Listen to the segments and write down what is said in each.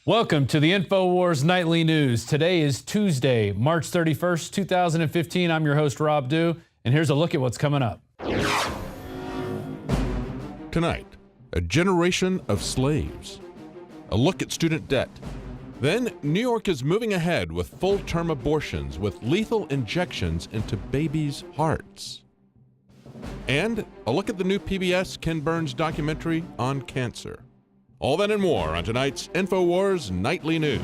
Welcome to the INFOWARS Nightly News. Today is Tuesday, March 31st, 2015. I'm your host, Rob Dew, and here's a look at what's coming up. Tonight, a generation of slaves. A look at student debt. Then, New York is moving ahead with full-term abortions with lethal injections into babies' hearts. And a look at the new PBS Ken Burns documentary on cancer. All that and more on tonight's INFOWARS Nightly News.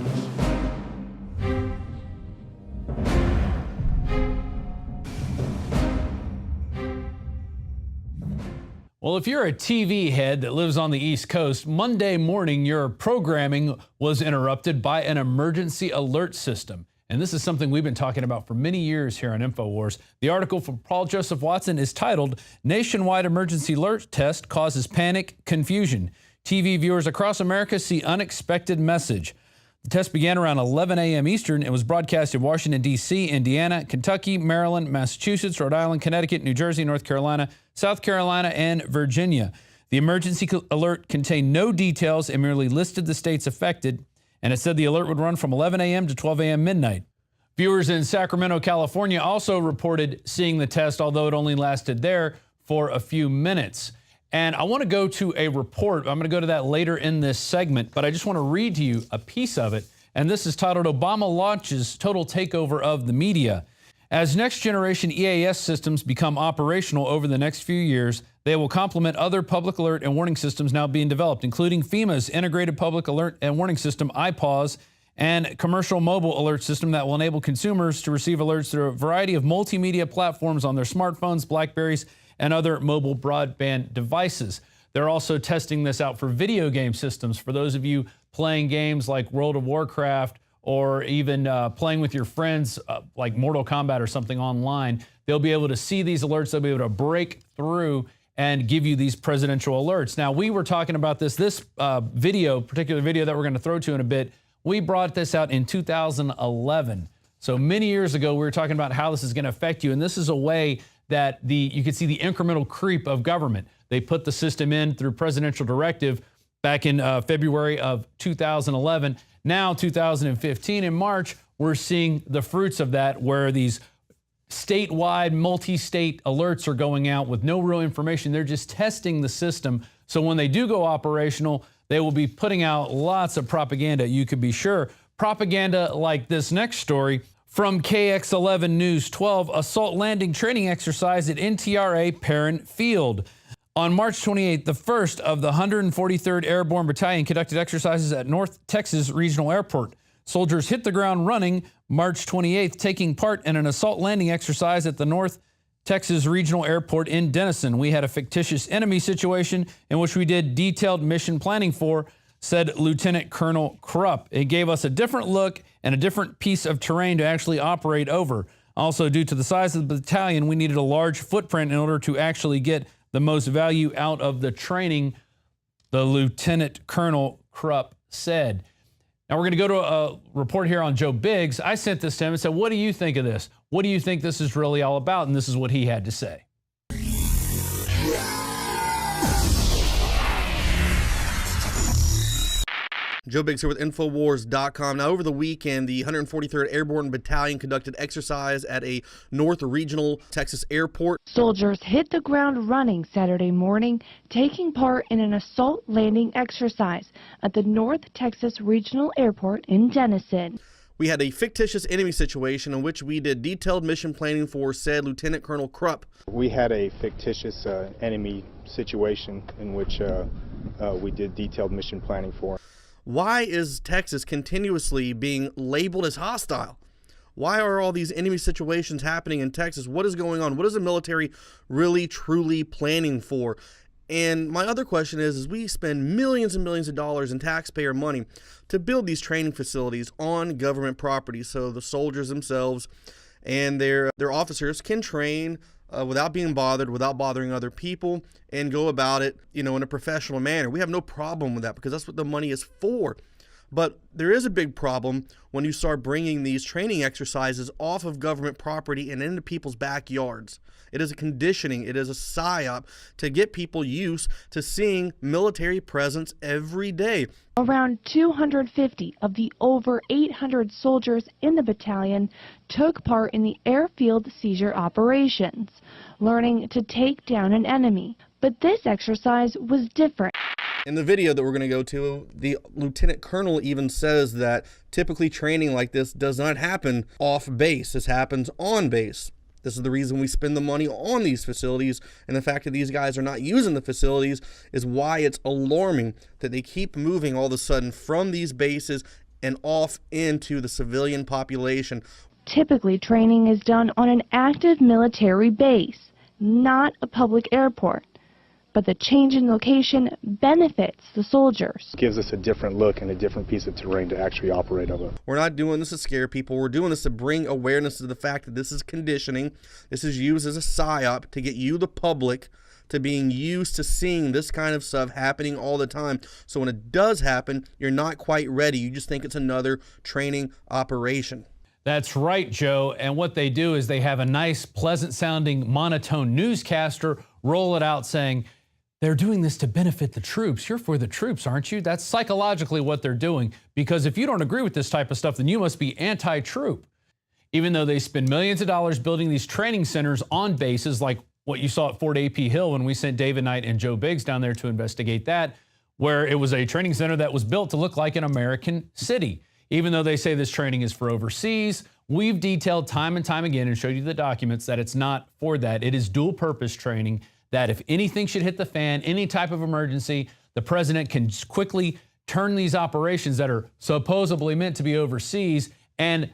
Well, if you're a TV head that lives on the East Coast, Monday morning your programming was interrupted by an emergency alert system. And this is something we've been talking about for many years here on INFOWARS. The article from Paul Joseph Watson is titled, "Nationwide Emergency Alert Test Causes Panic, Confusion. TV viewers across America see unexpected message." The test began around 11 a.m. Eastern and was broadcast in Washington, D.C., Indiana, Kentucky, Maryland, Massachusetts, Rhode Island, Connecticut, New Jersey, North Carolina, South Carolina, and Virginia. The emergency alert contained no details and merely listed the states affected, and it said the alert would run from 11 a.m. to 12 a.m. midnight. Viewers in Sacramento, California also reported seeing the test, although it only lasted there for a few minutes. And I want to go to a report. I'm going to go to that later in this segment, but I just want to read to you a piece of it. And this is titled, "Obama Launches Total Takeover of the Media." As next-generation EAS systems become operational over the next few years, they will complement other public alert and warning systems now being developed, including FEMA's Integrated Public Alert and Warning System, IPAWS, and commercial mobile alert system that will enable consumers to receive alerts through a variety of multimedia platforms on their smartphones, Blackberries, and other mobile broadband devices. They're also testing this out for video game systems. For those of you playing games like World of Warcraft or even playing with your friends like Mortal Kombat or something online, they'll be able to see these alerts. They'll be able to break through and give you these presidential alerts. Now, we were talking about this particular video that we're going to throw to in a bit. We brought this out in 2011. So many years ago, we were talking about how this is going to affect you. And this is a way that you can see the incremental creep of government. They put the system in through presidential directive back in February of 2011. Now, 2015, in March, we're seeing the fruits of that, where these statewide, multi-state alerts are going out with no real information. They're just testing the system. So when they do go operational, they will be putting out lots of propaganda, you could be sure. Propaganda like this next story from KX11 News 12, assault landing training exercise at NTRA Perrin Field. On March 28th, the first of the 143rd Airborne Battalion conducted exercises at North Texas Regional Airport. Soldiers hit the ground running March 28th, taking part in an assault landing exercise at the North Texas Regional Airport in Denison. We had a fictitious enemy situation in which we did detailed mission planning for, said Lieutenant Colonel Krupp. It gave us a different look and a different piece of terrain to actually operate over. Also, due to the size of the battalion, we needed a large footprint in order to actually get the most value out of the training, the Lieutenant Colonel Krupp said. Now we're going to go to a report here on Joe Biggs. I sent this to him and said, what do you think of this? What do you think this is really all about? And this is what he had to say. Joe Biggs here with INFOWARS.com. Now, over the weekend, the 143rd Airborne Battalion conducted exercise at a North Regional Texas airport. Soldiers hit the ground running Saturday morning, taking part in an assault landing exercise at the North Texas Regional Airport in Denison. We had a fictitious enemy situation in which we did detailed mission planning for, said Lieutenant Colonel Krupp. We had a fictitious enemy situation in which we did detailed mission planning for. Why is Texas continuously being labeled as hostile? Why are all these enemy situations happening in Texas? What is going on? What is the military really, truly planning for? And my other question is we spend millions and millions of dollars in taxpayer money to build these training facilities on government property so the soldiers themselves and their officers can train without being bothered, without bothering other people, and go about it, in a professional manner. We have no problem with that because that's what the money is for. But there is a big problem when you start bringing these training exercises off of government property and into people's backyards. It is a conditioning, it is a psyop to get people used to seeing military presence every day. Around 250 of the over 800 soldiers in the battalion took part in the airfield seizure operations, learning to take down an enemy. But this exercise was different. In the video that we're going to go to, the lieutenant colonel even says that typically training like this does not happen off base. This happens on base. This is the reason we spend the money on these facilities, and the fact that these guys are not using the facilities is why it's alarming that they keep moving all of a sudden from these bases and off into the civilian population. Typically, training is done on an active military base, not a public airport. But the change in location benefits the soldiers. Gives us a different look and a different piece of terrain to actually operate over. We're not doing this to scare people. We're doing this to bring awareness to the fact that this is conditioning. This is used as a psyop to get you, the public, to being used to seeing this kind of stuff happening all the time. So when it does happen, you're not quite ready. You just think it's another training operation. That's right, Joe. And what they do is they have a nice, pleasant-sounding, monotone newscaster roll it out saying, they're doing this to benefit the troops. You're for the troops, aren't you? That's psychologically what they're doing, because if you don't agree with this type of stuff, then you must be anti-troop. Even though they spend millions of dollars building these training centers on bases like what you saw at Fort A.P. Hill when we sent David Knight and Joe Biggs down there to investigate that, where it was a training center that was built to look like an American city. Even though they say this training is for overseas, we've detailed time and time again and showed you the documents that it's not for that. It is dual purpose training, that if anything should hit the fan, any type of emergency, the president can quickly turn these operations that are supposedly meant to be overseas and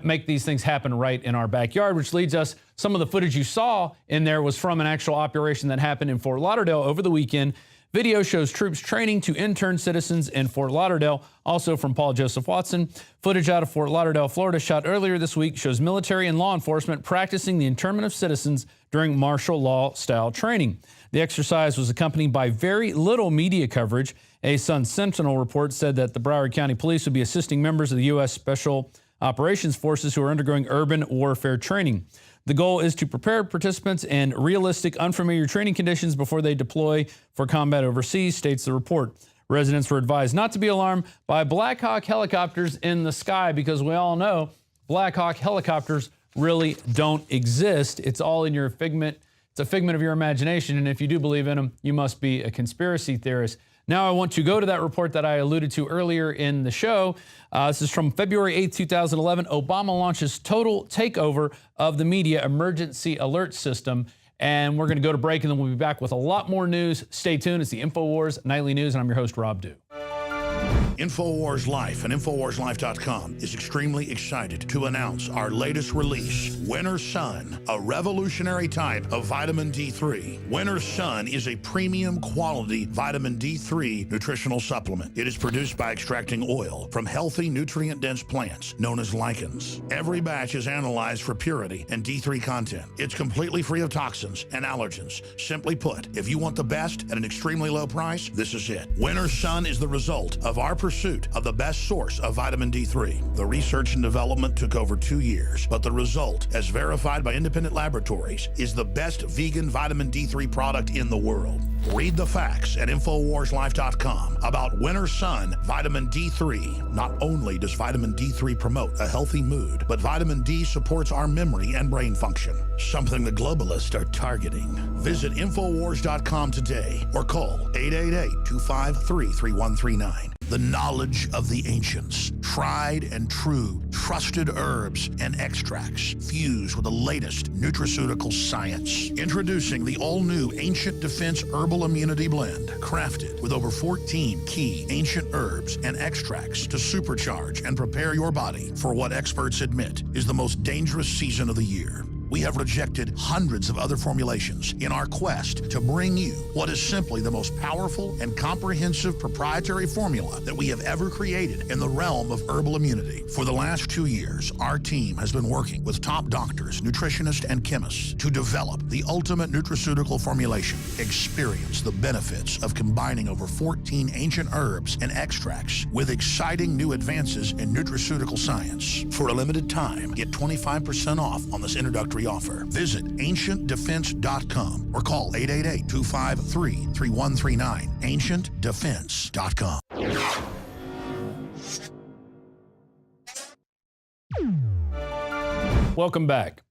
make these things happen right in our backyard, which leads us, some of the footage you saw in there was from an actual operation that happened in Fort Lauderdale over the weekend. Video shows troops training to intern citizens in Fort Lauderdale, also from Paul Joseph Watson. Footage out of Fort Lauderdale, Florida, shot earlier this week, shows military and law enforcement practicing the internment of citizens during martial law-style training. The exercise was accompanied by very little media coverage. A Sun-Sentinel report said that the Broward County Police would be assisting members of the U.S. Special Operations Forces who are undergoing urban warfare training. The goal is to prepare participants in realistic, unfamiliar training conditions before they deploy for combat overseas, states the report. Residents were advised not to be alarmed by Black Hawk helicopters in the sky, because we all know Black Hawk helicopters really don't exist. It's all in your figment. It's a figment of your imagination, and if you do believe in them, you must be a conspiracy theorist. Now I want to go to that report that I alluded to earlier in the show. This is from February 8, 2011. Obama launches total takeover of the media emergency alert system. And we're going to go to break, and then we'll be back with a lot more news. Stay tuned. It's the InfoWars Nightly News, and I'm your host, Rob Dew. InfoWars Life and InfoWarsLife.com is extremely excited to announce our latest release, Winter Sun, a revolutionary type of vitamin D3. Winter Sun is a premium quality vitamin D3 nutritional supplement. It is produced by extracting oil from healthy, nutrient-dense plants known as lichens. Every batch is analyzed for purity and D3 content. It's completely free of toxins and allergens. Simply put, if you want the best at an extremely low price, this is it. Winter Sun is the result of our pursuit of the best source of vitamin D3. The research and development took over 2 years, but the result, as verified by independent laboratories, is the best vegan vitamin D3 product in the world. Read the facts at InfoWarsLife.com about Winter Sun Vitamin D3. Not only does vitamin D3 promote a healthy mood, but vitamin D supports our memory and brain function, something the globalists are targeting. Visit InfoWars.com today or call 888-253-3139. The knowledge of the ancients, tried and true, trusted herbs and extracts fused with the latest nutraceutical science. Introducing the all-new Ancient Defense Herbal Immunity Blend, crafted with over 14 key ancient herbs and extracts to supercharge and prepare your body for what experts admit is the most dangerous season of the year. We have rejected hundreds of other formulations in our quest to bring you what is simply the most powerful and comprehensive proprietary formula that we have ever created in the realm of herbal immunity. For the last 2 years, our team has been working with top doctors, nutritionists, and chemists to develop the ultimate nutraceutical formulation. Experience the benefits of combining over 14 ancient herbs and extracts with exciting new advances in nutraceutical science. For a limited time, get 25% off on this introductory offer. Visit ancientdefense.com or call 888-253-3139. ancientdefense.com. Welcome back.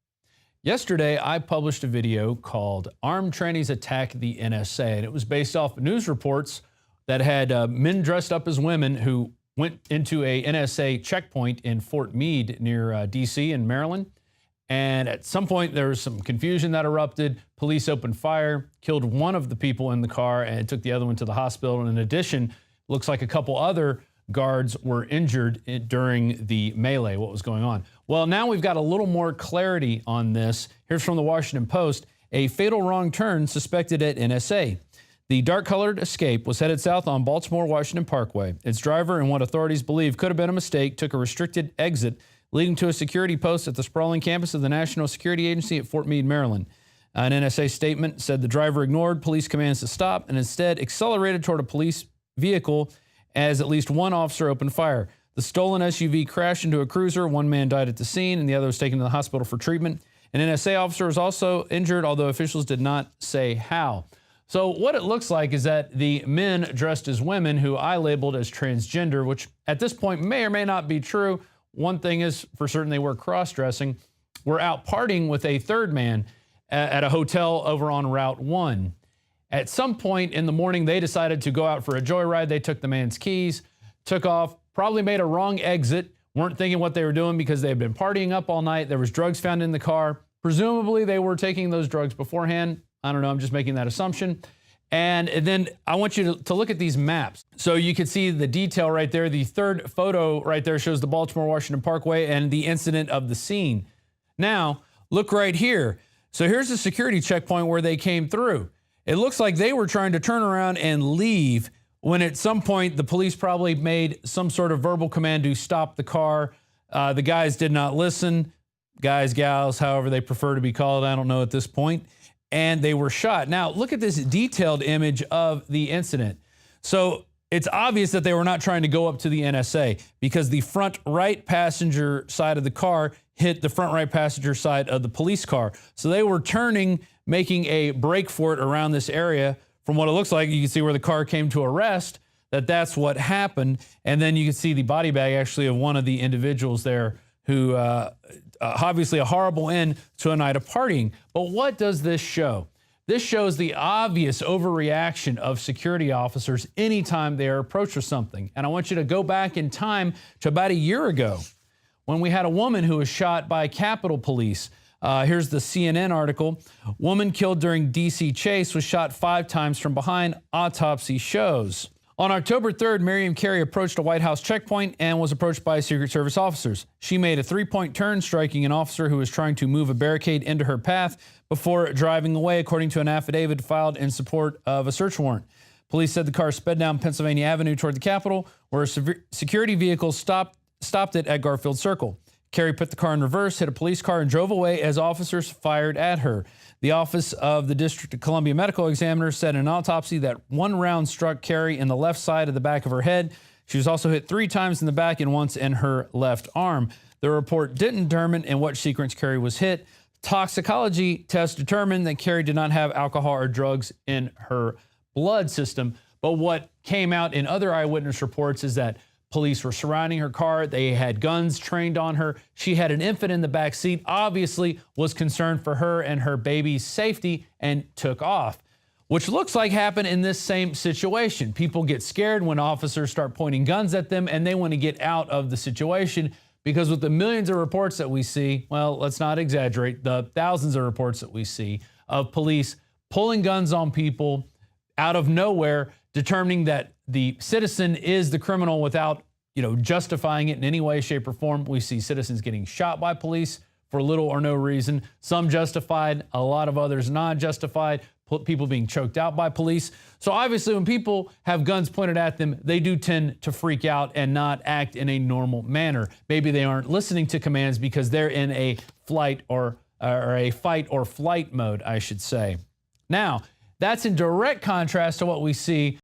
Yesterday, I published a video called Armed Trannies Attack the NSA, and it was based off news reports that had men dressed up as women who went into a NSA checkpoint in Fort Meade near D.C. in Maryland. And at some point, there was some confusion that erupted. Police opened fire, killed one of the people in the car, and took the other one to the hospital. And in addition, looks like a couple other guards were injured during the melee. What was going on? Well, now we've got a little more clarity on this. Here's from the Washington Post. A fatal wrong turn suspected at NSA. The dark-colored Escape was headed south on Baltimore-Washington Parkway. Its driver, and what authorities believe could have been a mistake, took a restricted exit leading to a security post at the sprawling campus of the National Security Agency at Fort Meade, Maryland. An NSA statement said the driver ignored police commands to stop and instead accelerated toward a police vehicle as at least one officer opened fire. The stolen SUV crashed into a cruiser. One man died at the scene, and the other was taken to the hospital for treatment. An NSA officer was also injured, although officials did not say how. So what it looks like is that the men dressed as women, who I labeled as transgender, which at this point may or may not be true. One thing is for certain, they were cross-dressing, were out partying with a third man at a hotel over on Route 1. At some point in the morning, they decided to go out for a joyride. They took the man's keys, took off, probably made a wrong exit, weren't thinking what they were doing because they had been partying up all night. There was drugs found in the car. Presumably, they were taking those drugs beforehand. I don't know, I'm just making that assumption. And then I want you to look at these maps. So you can see the detail right there. The third photo right there shows the Baltimore-Washington Parkway and the incident of the scene. Now, look right here. So here's the security checkpoint where they came through. It looks like they were trying to turn around and leave when at some point the police probably made some sort of verbal command to stop the car. The guys did not listen. Guys, gals, however they prefer to be called, I don't know at this point. And they were shot. Now, look at this detailed image of the incident. So it's obvious that they were not trying to go up to the NSA because the front right passenger side of the car hit the front right passenger side of the police car. So they were turning, making a break for it around this area. From what it looks like, you can see where the car came to a rest, that's what happened. And then you can see the body bag actually of one of the individuals there who obviously a horrible end to a night of partying. But what does this show? This shows the obvious overreaction of security officers anytime they are approached with something. And I want you to go back in time to about a year ago when we had a woman who was shot by Capitol Police. Here's the CNN article. Woman killed during D.C. chase was shot 5 times from behind, autopsy shows. On October 3rd, Miriam Carey approached a White House checkpoint and was approached by Secret Service officers. She made a 3-point turn, striking an officer who was trying to move a barricade into her path before driving away, according to an affidavit filed in support of a search warrant. Police said the car sped down Pennsylvania Avenue toward the Capitol, where a security vehicle stopped it at Garfield Circle. Carey put the car in reverse, hit a police car, and drove away as officers fired at her. The Office of the District of Columbia Medical Examiner said in an autopsy that one round struck Carey in the left side of the back of her head. She was also hit 3 times in the back and once in her left arm. The report didn't determine in what sequence Carey was hit. Toxicology tests determined that Carey did not have alcohol or drugs in her blood system. But what came out in other eyewitness reports is that police were surrounding her car. They had guns trained on her. She had an infant in the back seat, obviously was concerned for her and her baby's safety, and took off, which looks like happened in this same situation. People get scared when officers start pointing guns at them, and they want to get out of the situation because with the millions of reports that we see, well, let's not exaggerate, the thousands of reports that we see of police pulling guns on people out of nowhere, determining that the citizen is the criminal without, justifying it in any way, shape, or form. We see citizens getting shot by police for little or no reason. Some justified, a lot of others not justified. People being choked out by police. So obviously when people have guns pointed at them, they do tend to freak out and not act in a normal manner. Maybe they aren't listening to commands because they're in a flight or a fight or flight mode, I should say. Now, that's in direct contrast to what we see